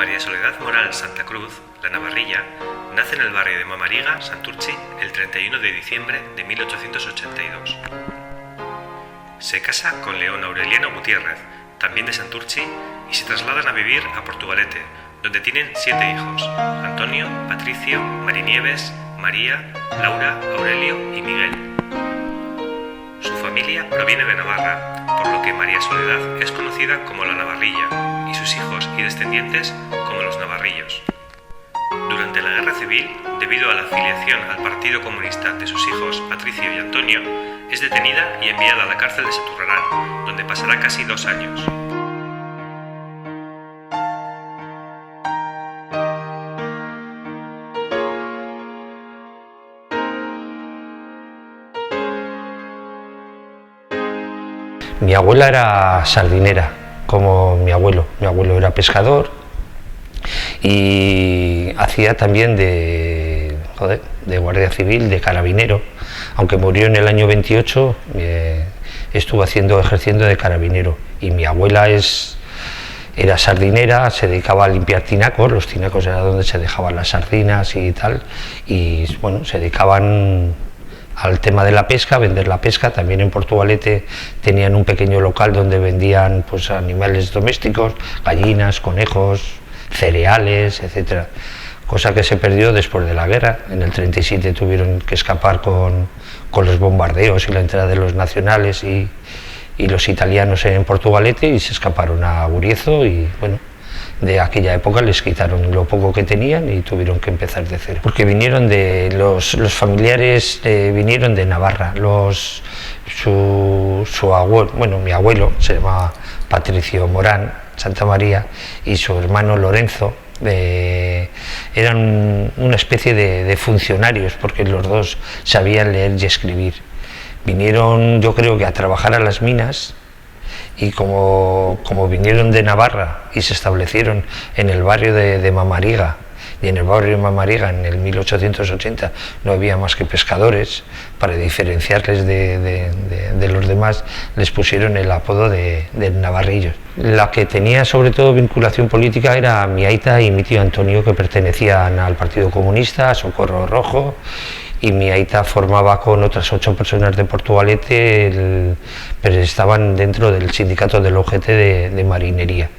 María Soledad Moral Santa Cruz, la Navarrilla, nace en el barrio de Mamariga, Santurtzi, el 31 de diciembre de 1882. Se casa con León Aureliano Gutiérrez, también de Santurtzi, y se trasladan a vivir a Portugalete, donde tienen 7 hijos: Antonio, Patricio, Marinieves, María, Laura, Aurelio y Miguel. Su familia proviene de Navarra, por lo que María Soledad es conocida como la Navarrilla y sus hijos y descendientes como los Navarrillos. Durante la Guerra Civil, debido a la afiliación al Partido Comunista de sus hijos Patricio y Antonio, es detenida y enviada a la cárcel de Seturrarán, donde pasará casi 2 años. Mi abuela era sardinera, como mi abuelo. Mi abuelo era pescador y hacía también de guardia civil, de carabinero. Aunque murió en el año 28, estuvo ejerciendo de carabinero. Y mi abuela era sardinera, se dedicaba a limpiar tinacos. Los tinacos era donde se dejaban las sardinas y tal. Y bueno, se dedicaban al tema de la pesca, vender la pesca. También en Portugalete tenían un pequeño local donde vendían pues animales domésticos, gallinas, conejos, cereales, etcétera. Cosa que se perdió después de la guerra. En el 37 tuvieron que escapar con los bombardeos y la entrada de los nacionales y los italianos en Portugalete, y se escaparon a Guriezo, y bueno, de aquella época les quitaron lo poco que tenían y tuvieron que empezar de cero. Porque vinieron los familiares vinieron de Navarra. Su abuelo, bueno, mi abuelo se llamaba Patricio Morán Santa María, y su hermano Lorenzo eran una especie de funcionarios, porque los dos sabían leer y escribir. Vinieron, yo creo que a trabajar a las minas, y como vinieron de Navarra y se establecieron en el barrio de Mamariga, y en el barrio de Mamariga en el 1880 no había más que pescadores, para diferenciarles de los demás les pusieron el apodo de Navarrillos. La que tenía sobre todo vinculación política era mi aita y mi tío Antonio, que pertenecían al Partido Comunista, a Socorro Rojo, y mi aita formaba con otras 8 personas de Portugalete, pero estaban dentro del sindicato del OGT de marinería.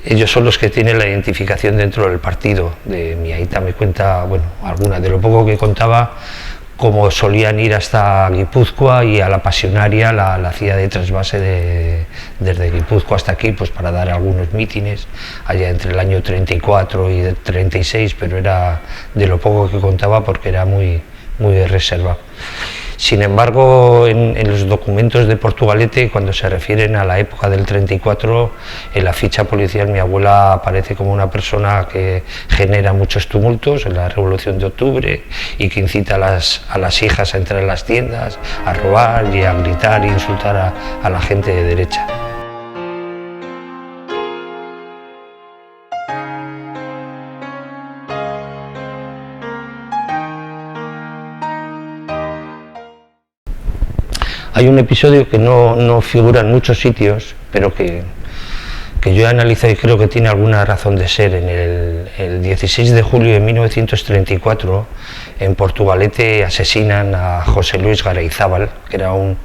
Ellos son los que tienen la identificación dentro del partido. De mi aita me cuenta, bueno, alguna de lo poco que contaba, como solían ir hasta Guipúzcoa, y a la pasionaria la hacía de trasvase desde Guipúzcoa hasta aquí, pues para dar algunos mítines allá entre el año 34 y 36, pero era de lo poco que contaba porque era muy reservado. Sin embargo, en los documentos de Portugalete, cuando se refieren a la época del 34, en la ficha policial mi abuela aparece como una persona que genera muchos tumultos en la Revolución de Octubre, y que incita a las hijas a entrar en las tiendas, a robar y a gritar e insultar a la gente de derecha. Hay un episodio que no figura en muchos sitios, pero que yo he analizado y creo que tiene alguna razón de ser. En el 16 de julio de 1934, en Portugalete asesinan a José Luis Garayzábal, que era un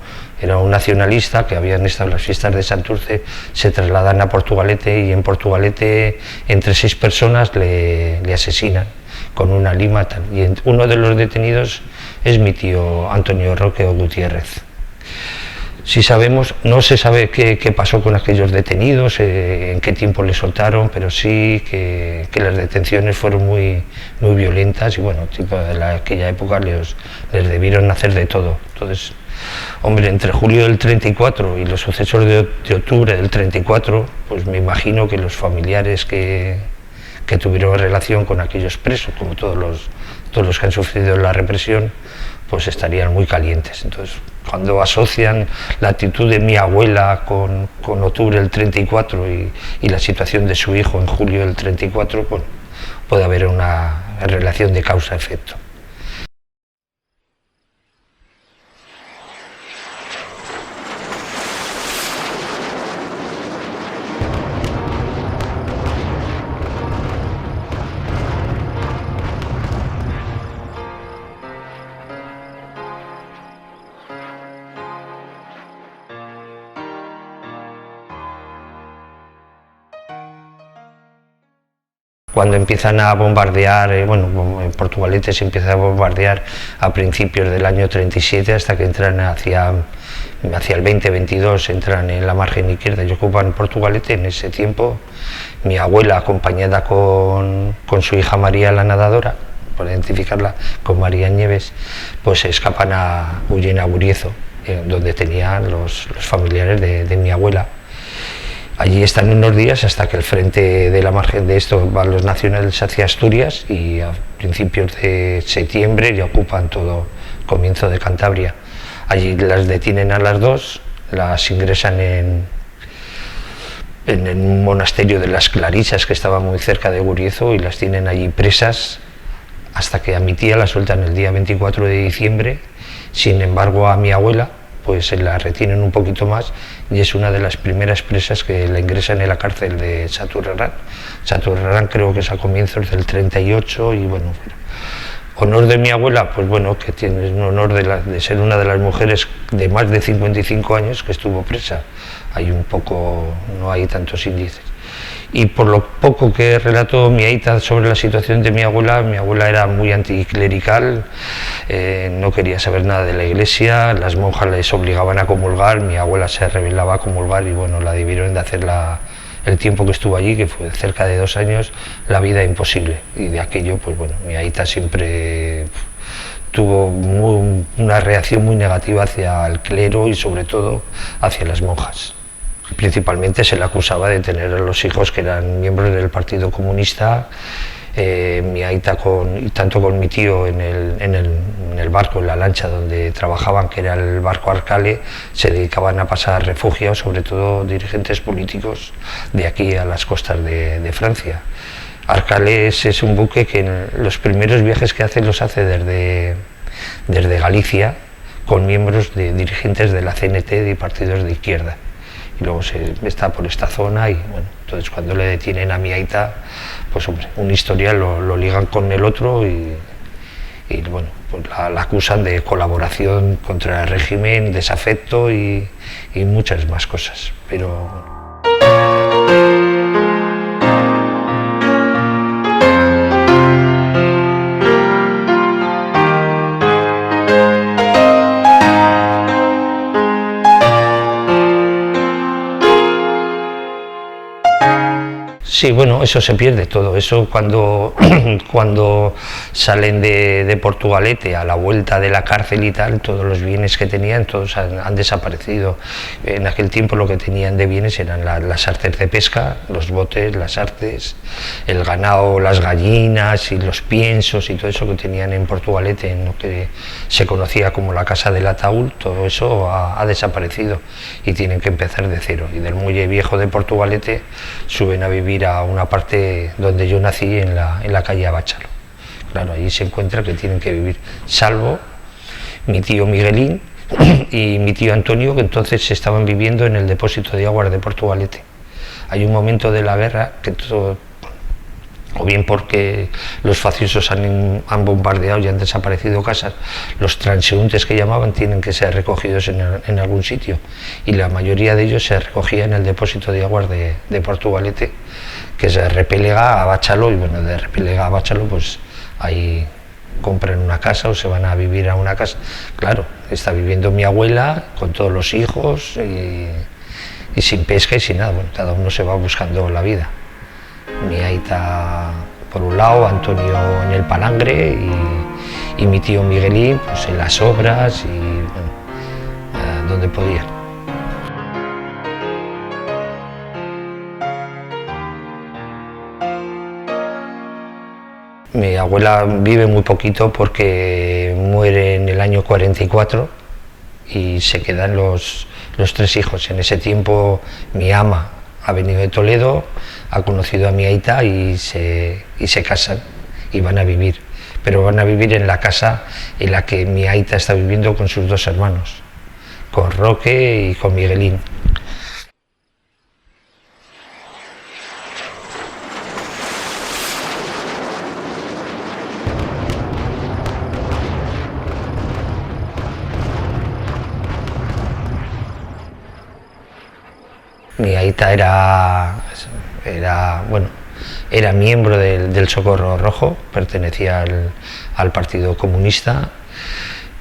nacionalista que habían estado en las fiestas de Santurce. Se trasladan a Portugalete, y en Portugalete entre 6 personas le asesinan con una lima tal. Y uno de los detenidos es mi tío Antonio Roque Gutiérrez. Sí sabemos, no se sabe qué pasó con aquellos detenidos, en qué tiempo les soltaron, pero sí que las detenciones fueron muy violentas, y bueno, tipo de aquella época les debieron hacer de todo. Entonces, hombre, entre julio del 34 y los sucesos de octubre del 34, pues me imagino que los familiares que tuvieron relación con aquellos presos, como todos los que han sufrido la represión, pues estarían muy calientes. Entonces, cuando asocian la actitud de mi abuela con octubre del 34 y la situación de su hijo en julio del 34, pues puede haber una relación de causa-efecto. Cuando empiezan a bombardear, en Portugalete se empieza a bombardear a principios del año 37 hasta que entran hacia el 2022, entran en la margen izquierda y ocupan Portugalete. En ese tiempo mi abuela, acompañada con su hija María la nadadora, por identificarla con María Nieves, pues huyen a Guriezo, donde tenían los familiares de mi abuela. Allí están unos días hasta que el frente de la margen de esto van los nacionales hacia Asturias y a principios de septiembre ya ocupan todo comienzo de Cantabria. Allí las detienen a las dos, las ingresan en un monasterio de las Clarisas que estaba muy cerca de Guriezo y las tienen allí presas hasta que a mi tía la sueltan el día 24 de diciembre. Sin embargo, a mi abuela pues se la retienen un poquito más y es una de las primeras presas que la ingresan en la cárcel de Saturrarán. Saturrarán creo que es a comienzos del 38 y bueno, honor de mi abuela, pues bueno, que tiene un honor de ser una de las mujeres de más de 55 años que estuvo presa. No hay tantos índices. Y por lo poco que relató mi aita sobre la situación de mi abuela era muy anticlerical, no quería saber nada de la iglesia, las monjas les obligaban a comulgar, mi abuela se rebelaba a comulgar y bueno, la debieron de hacer el tiempo que estuvo allí, que fue cerca de 2 años, la vida imposible. Y de aquello, pues bueno, mi aita siempre tuvo una reacción muy negativa hacia el clero y sobre todo hacia las monjas. Principalmente se le acusaba de tener a los hijos que eran miembros del Partido Comunista. Mi aita, tanto con mi tío en el barco, en la lancha donde trabajaban, que era el barco Arcale, se dedicaban a pasar refugiados, sobre todo dirigentes políticos de aquí a las costas de Francia. Arcale es un buque que en los primeros viajes que hace los hace desde Galicia, con miembros de dirigentes de la CNT y partidos de izquierda. Y luego está por esta zona y bueno, entonces cuando le detienen a mi aita, pues hombre, un historial lo ligan con el otro y bueno, pues la acusan de colaboración contra el régimen, desafecto y muchas más cosas, pero bueno. Sí, bueno, eso se pierde todo, eso cuando salen de Portugalete a la vuelta de la cárcel y tal, todos los bienes que tenían, todos han desaparecido. En aquel tiempo lo que tenían de bienes eran las artes de pesca, los botes, las artes, el ganado, las gallinas y los piensos y todo eso que tenían en Portugalete, en lo que se conocía como la Casa del Ataúd, todo eso ha desaparecido y tienen que empezar de cero. Y del muelle viejo de Portugalete suben a vivir a una parte donde yo nací, en la calle Abáchalo. Claro, allí se encuentra que tienen que vivir, salvo mi tío Miguelín y mi tío Antonio, que entonces estaban viviendo en el depósito de aguas de Portugalete. Hay un momento de la guerra que todo, o bien porque los facciosos han bombardeado y han desaparecido casas, los transeúntes que llamaban tienen que ser recogidos en algún sitio y la mayoría de ellos se recogía en el depósito de aguas de Portugalete, que se repelega a Báchalo y bueno, de repelega a Báchalo pues ahí compran una casa o se van a vivir a una casa. Claro, está viviendo mi abuela con todos los hijos y sin pesca y sin nada, bueno, cada uno se va buscando la vida. Mi aita por un lado, Antonio en el palangre y mi tío Miguelín pues en las obras y bueno, donde podía. Mi abuela vive muy poquito porque muere en el año 44 y se quedan los 3 hijos. En ese tiempo mi ama ha venido de Toledo, ha conocido a mi aita y se casan y van a vivir, pero van a vivir en la casa en la que mi aita está viviendo con sus 2 hermanos, con Roque y con Miguelín. Mi aita era bueno, era miembro del Socorro Rojo, pertenecía al Partido Comunista.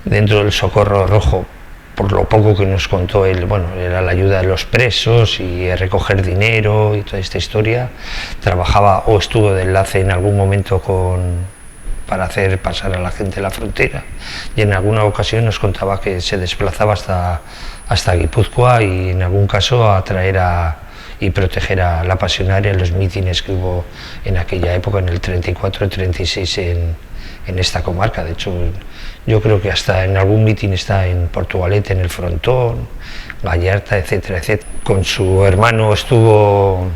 Dentro del Socorro Rojo, por lo poco que nos contó él, bueno, era la ayuda de los presos y recoger dinero y toda esta historia. Trabajaba o estuvo de enlace en algún momento para hacer pasar a la gente la frontera, y en alguna ocasión nos contaba que se desplazaba hasta Guipúzcoa y en algún caso a traer y proteger a la Pasionaria en los mítines que hubo en aquella época, en el 34-36 en esta comarca. De hecho, yo creo que hasta en algún mitin está en Portugalete, en el Frontón, Gallarta, etcétera, etcétera. Con su hermano estuvo,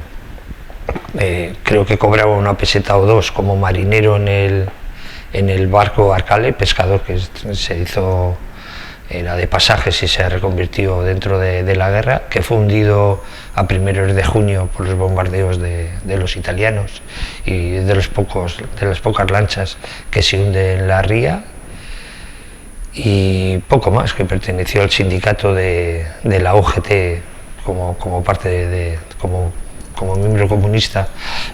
creo que cobraba una peseta o dos como marinero en el barco Arcale, pescador que se hizo, era de pasajes y se reconvirtió dentro de la guerra, que fue hundido a primeros de junio por los bombardeos de los italianos, y de las pocas lanchas que se hunden en la ría. Y poco más, que perteneció al sindicato de la UGT como parte como miembro comunista.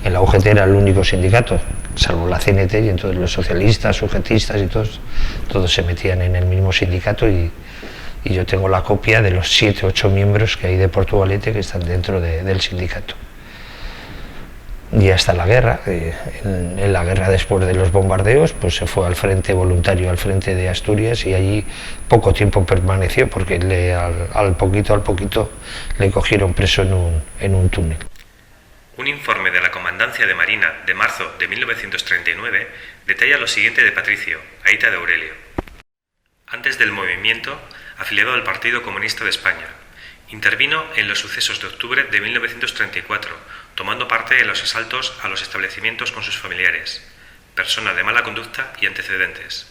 En la UGT era el único sindicato, salvo la CNT, y entonces los socialistas, UGTistas y todos se metían en el mismo sindicato, y yo tengo la copia de los 7 o 8 miembros que hay de Portugalete que están dentro del sindicato. Y hasta la guerra, en la guerra después de los bombardeos, pues se fue al frente voluntario, al frente de Asturias, y allí poco tiempo permaneció, porque al poquito le cogieron preso en un túnel. Un informe de la Comandancia de Marina de marzo de 1939 detalla lo siguiente de Patricio, aita de Aurelio. Antes del movimiento, afiliado al Partido Comunista de España, intervino en los sucesos de octubre de 1934, tomando parte en los asaltos a los establecimientos con sus familiares, persona de mala conducta y antecedentes.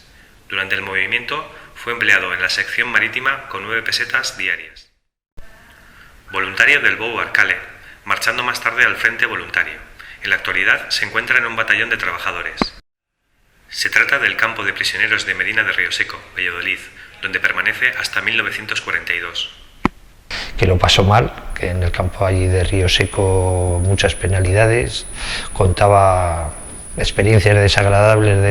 Durante el movimiento fue empleado en la sección marítima con 9 pesetas diarias. Voluntario del Bou Arcale, marchando más tarde al Frente Voluntario. En la actualidad se encuentra en un batallón de trabajadores. Se trata del campo de prisioneros de Medina de Rioseco, Valladolid, donde permanece hasta 1942. Que lo pasó mal, que en el campo allí de Rioseco muchas penalidades, contaba experiencias desagradables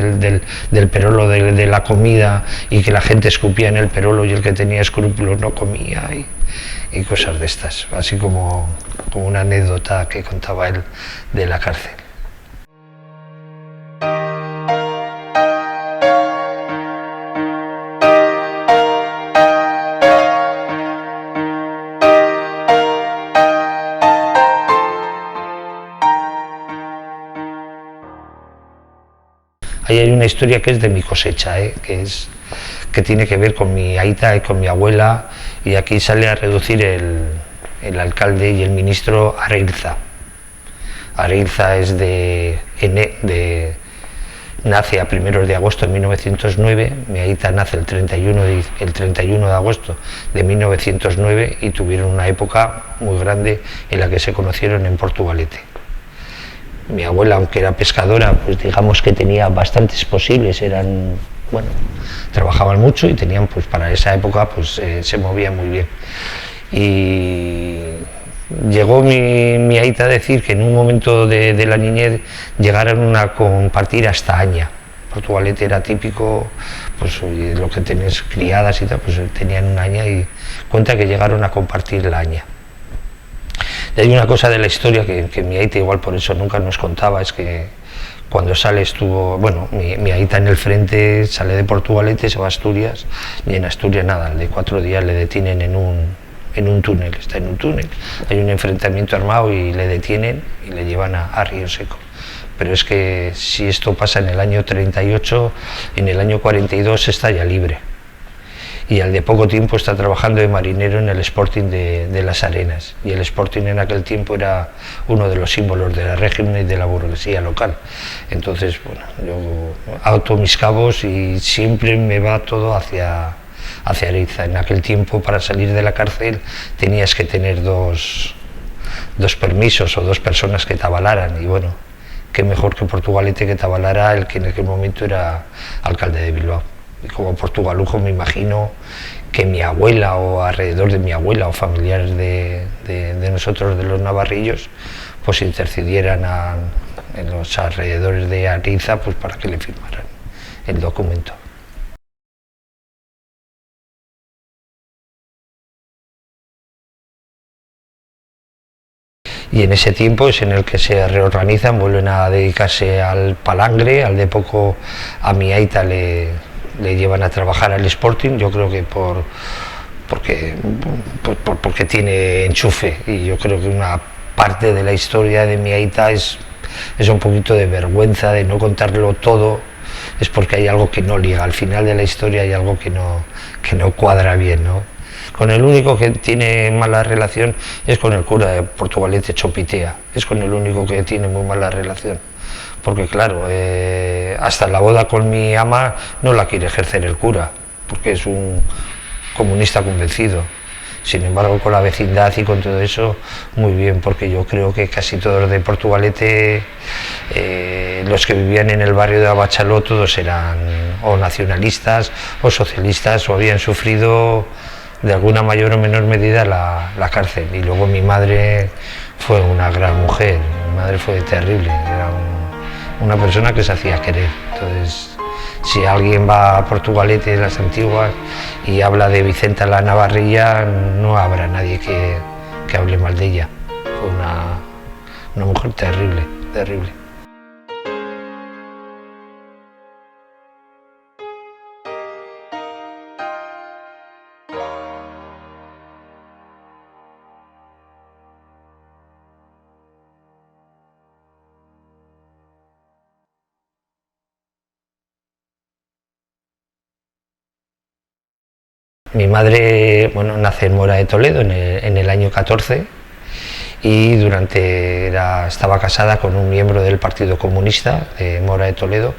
del perolo, de la comida, y que la gente escupía en el perolo y el que tenía escrúpulos no comía, y cosas de estas, así como una anécdota que contaba él de la cárcel. Ahí hay una historia que es de mi cosecha, que tiene que ver con mi aita y con mi abuela, y aquí sale a reducir el alcalde y el ministro Areilza. Areilza es nace a primeros de agosto de 1909, mi aita nace el 31 de agosto de 1909, y tuvieron una época muy grande en la que se conocieron en Portugalete. Mi abuela, aunque era pescadora, pues digamos que tenía bastantes posibles, trabajaban mucho y tenían, pues para esa época, pues se movían muy bien. Y llegó mi aita a decir que en un momento de la niñez llegaron a compartir hasta Aña. Portugalete era típico, pues lo que tenés criadas y tal, pues tenían una Aña, y cuenta que llegaron a compartir la Aña. Y hay una cosa de la historia que mi aita igual por eso nunca nos contaba, es que cuando sale mi aita en el frente sale de Portugalete, se va a Asturias, y en Asturias nada, al de 4 días le detienen en un túnel, está en un túnel, hay un enfrentamiento armado y le detienen y le llevan a Rioseco. Pero es que si esto pasa en el año 38, en el año 42 está ya libre. Y al de poco tiempo está trabajando de marinero en el Sporting de Las Arenas, y el Sporting en aquel tiempo era uno de los símbolos del régimen y de la burguesía local. Entonces, yo ato mis cabos y siempre me va todo hacia Areilza. En aquel tiempo, para salir de la cárcel tenías que tener dos permisos o 2 personas que te avalaran, y bueno, qué mejor que Portugalete que te avalara el que en aquel momento era alcalde de Bilbao. Y como portugalujo me imagino que mi abuela o alrededor de mi abuela o familiares de nosotros, de los navarrillos, pues intercedieran en los alrededores de Ariza pues para que le firmaran el documento. Y en ese tiempo es en el que se reorganizan, vuelven a dedicarse al palangre. Al de poco a mi aita le llevan a trabajar al Sporting, yo creo que porque tiene enchufe, y yo creo que una parte de la historia de mi aita es un poquito de vergüenza de no contarlo todo, es porque hay algo que no liga, al final de la historia hay algo que no cuadra bien, ¿no? Con el único que tiene mala relación es con el cura de Portugalete, Chopitea, es con el único que tiene muy mala relación, porque claro, hasta la boda con mi ama no la quiere ejercer el cura, porque es un comunista convencido. Sin embargo, con la vecindad y con todo eso, muy bien, porque yo creo que casi todos de Portugalete, los que vivían en el barrio de Abachaló, todos eran o nacionalistas o socialistas o habían sufrido de alguna mayor o menor medida la cárcel. Y luego mi madre fue una gran mujer, mi madre fue terrible, era una persona que se hacía querer. Entonces, si alguien va a Portugalete, las antiguas, y habla de Vicenta la Navarrilla, no habrá nadie que hable mal de ella. Fue una mujer terrible, terrible. Mi madre, bueno, nace en Mora de Toledo en el año 14 y estaba casada con un miembro del Partido Comunista de Mora de Toledo.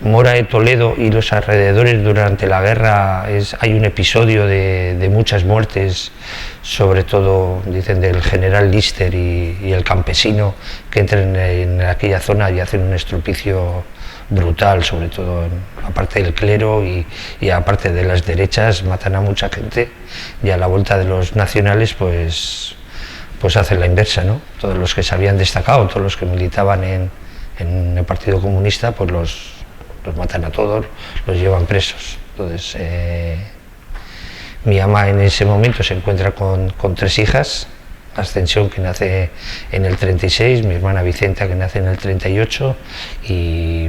Mora de Toledo y los alrededores durante la guerra hay un episodio de muchas muertes, sobre todo, dicen, del general Lister y el campesino que entran en aquella zona y hacen un estropicio brutal, sobre todo aparte del clero y aparte de las derechas, matan a mucha gente, y a la vuelta de los nacionales pues hacen la inversa, ¿no? Todos los que se habían destacado, todos los que militaban en el Partido Comunista, pues los matan a todos, los llevan presos. Entonces mi ama en ese momento se encuentra con 3 hijas, Ascensión, que nace en el 36, mi hermana Vicenta, que nace en el 38, y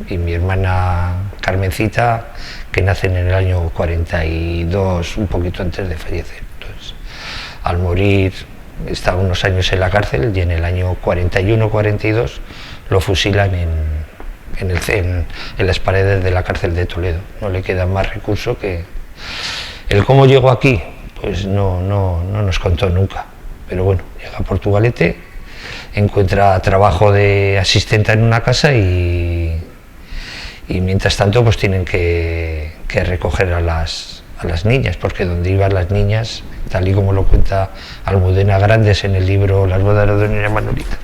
mi hermana Carmencita, que nace en el año 42, un poquito antes de fallecer. Entonces, al morir, estaba unos años en la cárcel, y en el año 41-42 lo fusilan en las paredes de la cárcel de Toledo. No le queda más recurso que... El cómo llegó aquí, pues no nos contó nunca. Pero bueno, llega a Portugalete, encuentra trabajo de asistenta en una casa y mientras tanto pues tienen que recoger a las niñas, porque donde iban las niñas, tal y como lo cuenta Almudena Grandes en el libro Las bodas de Doña Manolita,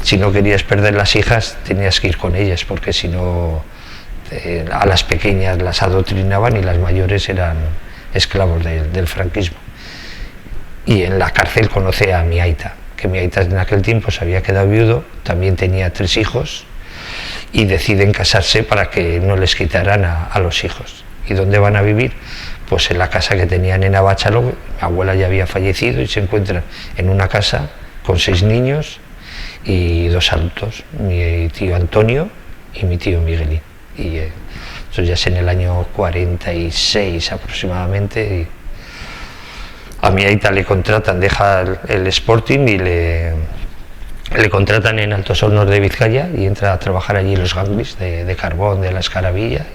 si no querías perder las hijas tenías que ir con ellas, porque si no a las pequeñas las adoctrinaban y las mayores eran esclavos del franquismo. Y en la cárcel conoce a mi aita, que mi aita en aquel tiempo se había quedado viudo, también tenía 3 hijos, y deciden casarse para que no les quitaran a los hijos. ¿Y dónde van a vivir? Pues en la casa que tenían en Abachaló. Mi abuela ya había fallecido y se encuentran en una casa con 6 niños y 2 adultos, mi tío Antonio y mi tío Miguelín. Y eso ya es en el año 46 aproximadamente. A mi aita le contratan, deja el Sporting y le contratan en Altos Hornos de Vizcaya y entra a trabajar allí en los ganglis de carbón, de la Escaravilla.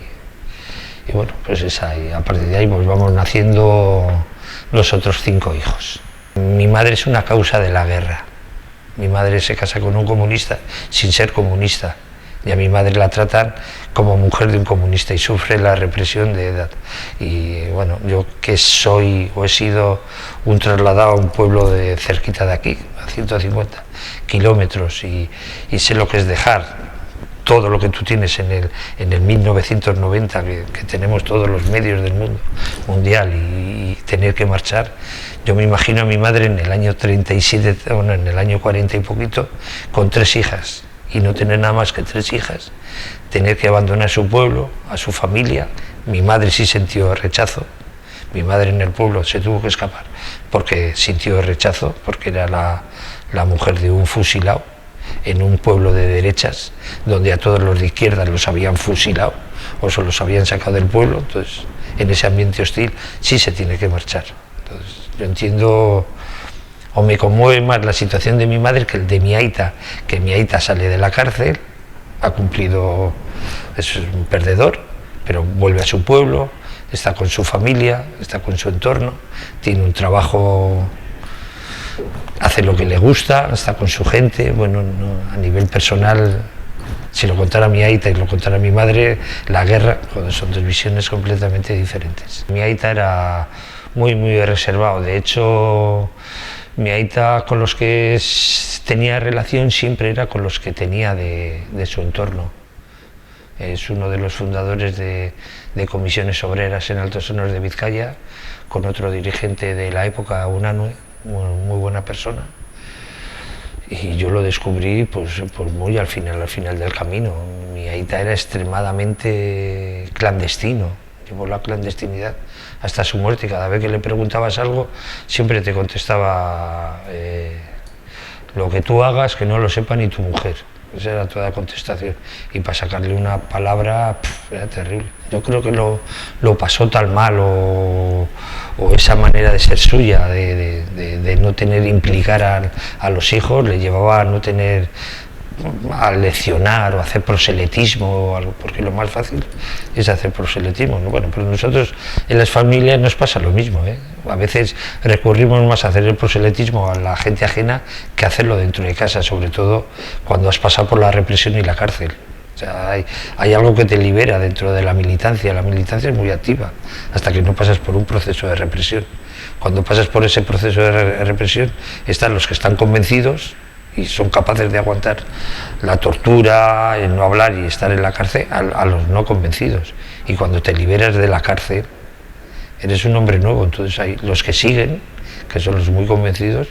Y bueno, pues a partir de ahí pues vamos naciendo los otros 5 hijos. Mi madre es una causa de la guerra. Mi madre se casa con un comunista sin ser comunista. Y a mi madre la tratan como mujer de un comunista y sufre la represión de edad. Y bueno, yo que soy o he sido un trasladado a un pueblo cerquita de aquí, a 150 kilómetros, y sé lo que es dejar todo lo que tú tienes en el 1990, que tenemos todos los medios del mundo mundial, y tener que marchar. Yo me imagino a mi madre en el año 37, bueno, en el año 40 y poquito, con 3 hijas, y no tener nada más que 3 hijas, tener que abandonar su pueblo, a su familia. Mi madre sí sintió rechazo, mi madre en el pueblo se tuvo que escapar porque sintió rechazo, porque era la mujer de un fusilado en un pueblo de derechas, donde a todos los de izquierda los habían fusilado o se los habían sacado del pueblo. Entonces, en ese ambiente hostil sí se tiene que marchar. Entonces, yo entiendo, o me conmueve más la situación de mi madre que el de mi aita, que mi aita sale de la cárcel, ha cumplido, es un perdedor, pero vuelve a su pueblo, está con su familia, está con su entorno, tiene un trabajo, hace lo que le gusta, está con su gente. Bueno, no, a nivel personal, si lo contara mi aita y lo contara mi madre, la guerra, son 2 visiones completamente diferentes. Mi aita era muy reservado, de hecho mi aita con los que tenía relación siempre era con los que tenía de su entorno. Es uno de los fundadores de comisiones obreras en Altos Hornos de Vizcaya, con otro dirigente de la época, Unanue, muy buena persona. Y yo lo descubrí pues muy al final del camino. Mi aita era extremadamente clandestino, llevó la clandestinidad hasta su muerte, y cada vez que le preguntabas algo siempre te contestaba lo que tú hagas que no lo sepa ni tu mujer. Esa era toda la contestación, y para sacarle una palabra era terrible. Yo creo que lo pasó tan mal, o esa manera de ser suya, de no tener, implicar a los hijos, le llevaba a no tener, a leccionar o hacer proselitismo, porque lo más fácil es hacer proselitismo, ¿no? Bueno, pero nosotros en las familias nos pasa lo mismo, ¿eh? A veces recurrimos más a hacer el proselitismo a la gente ajena que hacerlo dentro de casa, sobre todo cuando has pasado por la represión y la cárcel. O sea, hay algo que te libera dentro de la militancia es muy activa, hasta que no pasas por un proceso de represión. Cuando pasas por ese proceso de represión, están los que están convencidos y son capaces de aguantar la tortura, el no hablar y estar en la cárcel, a los no convencidos. Y cuando te liberas de la cárcel, eres un hombre nuevo. Entonces hay los que siguen, que son los muy convencidos,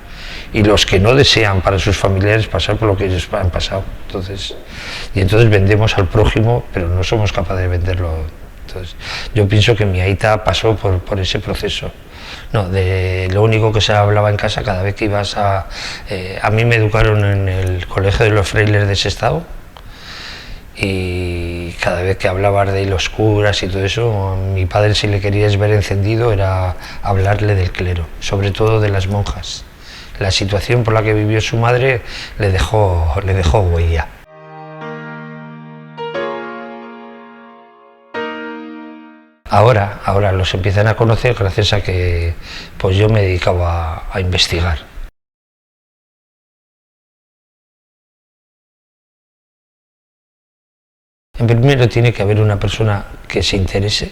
y los que no desean para sus familiares pasar por lo que ellos han pasado. Entonces vendemos al prójimo, pero no somos capaces de venderlo. Entonces, yo pienso que mi aita pasó por ese proceso. No, de lo único que se hablaba en casa cada vez que ibas a mí me educaron en el colegio de los frailes de Sestao, y cada vez que hablabas de los curas y todo eso, a mi padre, si le querías ver encendido, era hablarle del clero, sobre todo de las monjas. La situación por la que vivió su madre le dejó huella. Ahora los empiezan a conocer gracias a que pues yo me dedicaba a investigar. En primero tiene que haber una persona que se interese,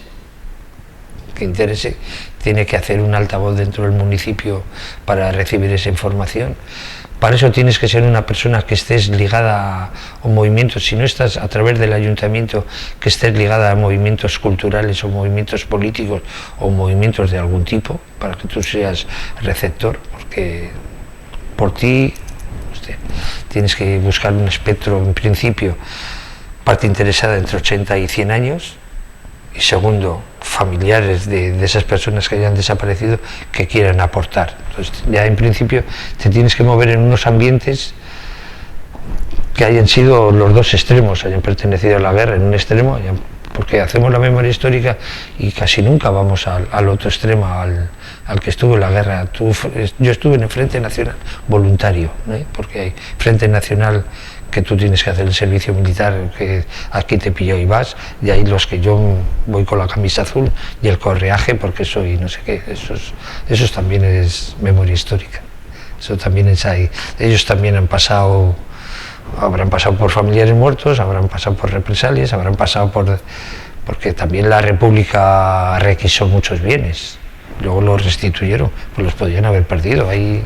tiene que hacer un altavoz dentro del municipio para recibir esa información. Para eso tienes que ser una persona que estés ligada a movimientos, si no estás a través del ayuntamiento, que estés ligada a movimientos culturales o movimientos políticos o movimientos de algún tipo, para que tú seas receptor, porque por ti tienes que buscar un espectro, en principio, parte interesada entre 80 y 100 años, y segundo, familiares de esas personas que hayan desaparecido que quieran aportar. Entonces, ya en principio te tienes que mover en unos ambientes que hayan sido los dos extremos, hayan pertenecido a la guerra en un extremo, porque hacemos la memoria histórica y casi nunca vamos al otro extremo, al que estuvo en la guerra. Yo estuve en el Frente Nacional voluntario, ¿eh? Porque hay Frente Nacional que tú tienes que hacer el servicio militar, que aquí te pilló y vas, y hay los que yo voy con la camisa azul y el correaje porque soy no sé qué. Eso también es memoria histórica, eso también es ahí. Ellos también habrán pasado por familiares muertos, habrán pasado por represalias, habrán pasado porque también la República requisó muchos bienes, luego los restituyeron, pues los podían haber perdido. Ahí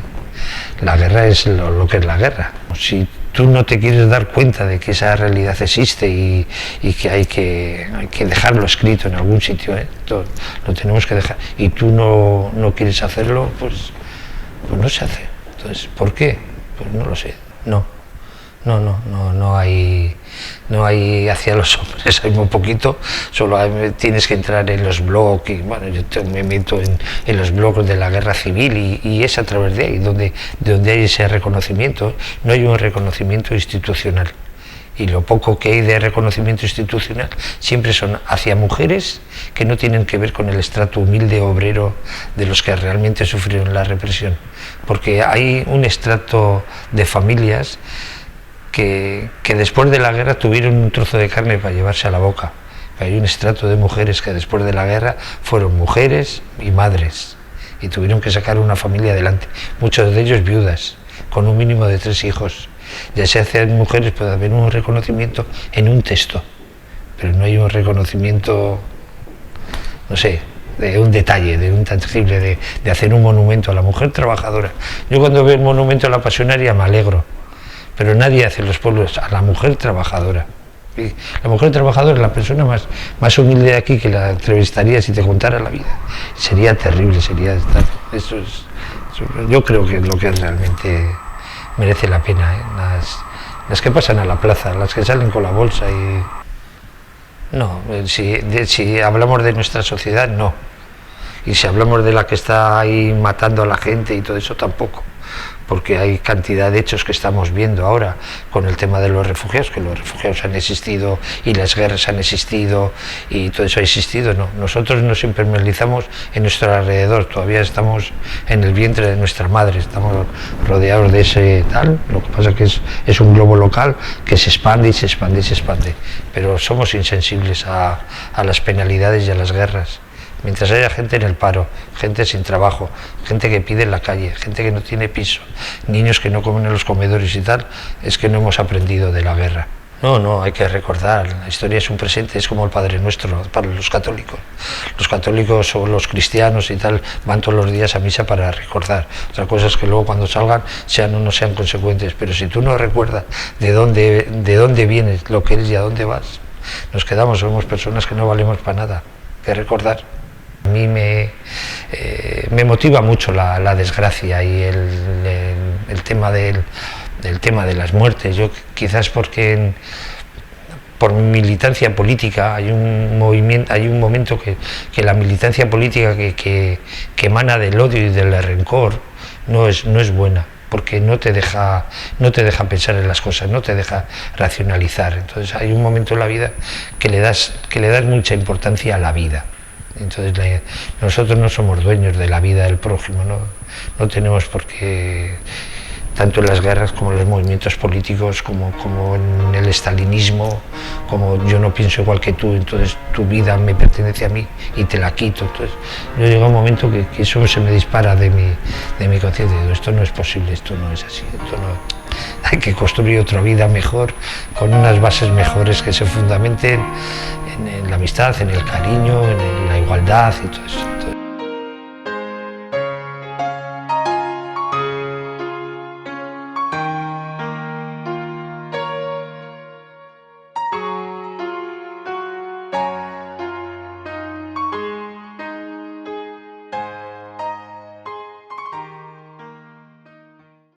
la guerra es lo que es la guerra. Si tú no te quieres dar cuenta de que esa realidad existe y que hay que dejarlo escrito en algún sitio, ¿eh? Lo tenemos que dejar, y tú no quieres hacerlo, pues no se hace. Entonces, ¿por qué? Pues no lo sé. No hay hacia los hombres, hay muy poquito, solo tienes que entrar en los blogs, y bueno, yo me meto en los blogs de la guerra civil y es a través de ahí donde hay ese reconocimiento. No hay un reconocimiento institucional, y lo poco que hay de reconocimiento institucional siempre son hacia mujeres que no tienen que ver con el estrato humilde obrero de los que realmente sufrieron la represión, porque hay un estrato de familias que después de la guerra tuvieron un trozo de carne para llevarse a la boca. Hay un estrato de mujeres que después de la guerra fueron mujeres y madres y tuvieron que sacar una familia adelante, muchos de ellos viudas, con un mínimo de 3 hijos. Ya se hacen mujeres, puede haber un reconocimiento en un texto, pero no hay un reconocimiento, no sé, de un detalle, de un tangible, de hacer un monumento a la mujer trabajadora. Yo cuando veo el monumento a la pasionaria me alegro, pero nadie hace en los pueblos a la mujer trabajadora. Y la mujer trabajadora es la persona más humilde de aquí, que la entrevistaría si te contara la vida. Sería terrible, yo creo que es lo que realmente merece la pena, ¿eh? Las que pasan a la plaza, las que salen con la bolsa y... No, si hablamos de nuestra sociedad, no. Y si hablamos de la que está ahí matando a la gente y todo eso, tampoco. Porque hay cantidad de hechos que estamos viendo ahora con el tema de los refugiados, que los refugiados han existido y las guerras han existido y todo eso ha existido. No, nosotros nos impermeabilizamos en nuestro alrededor, todavía estamos en el vientre de nuestra madre, estamos rodeados de ese tal. Lo que pasa es que es un globo local que se expande y se expande y se expande, pero somos insensibles a las penalidades y a las guerras. Mientras haya gente en el paro, gente sin trabajo, gente que pide en la calle, gente que no tiene piso, niños que no comen en los comedores y tal, es que no hemos aprendido de la guerra. No, hay que recordar, la historia es un presente, es como el Padre Nuestro para los católicos. Los católicos o los cristianos y tal van todos los días a misa para recordar. Otra cosa es que luego cuando salgan sean o no sean consecuentes, pero si tú no recuerdas de dónde vienes, lo que eres y a dónde vas, nos quedamos, somos personas que no valemos para nada. Hay que recordar. A mí me motiva mucho la desgracia y el tema de las muertes. Yo quizás porque por mi militancia política hay un momento que la militancia política que emana del odio y del rencor no es buena, porque no te deja pensar en las cosas, no te deja racionalizar. Entonces hay un momento en la vida que le das mucha importancia a la vida. Entonces nosotros no somos dueños de la vida del prójimo, no tenemos por qué, tanto en las guerras como en los movimientos políticos, como en el estalinismo, como yo no pienso igual que tú, entonces tu vida me pertenece a mí y te la quito. Entonces yo llega un momento que eso se me dispara de mi conciencia, digo, esto no es posible, esto no es así, hay que construir otra vida mejor, con unas bases mejores que se fundamenten en la amistad, en el cariño, en la igualdad y todo eso.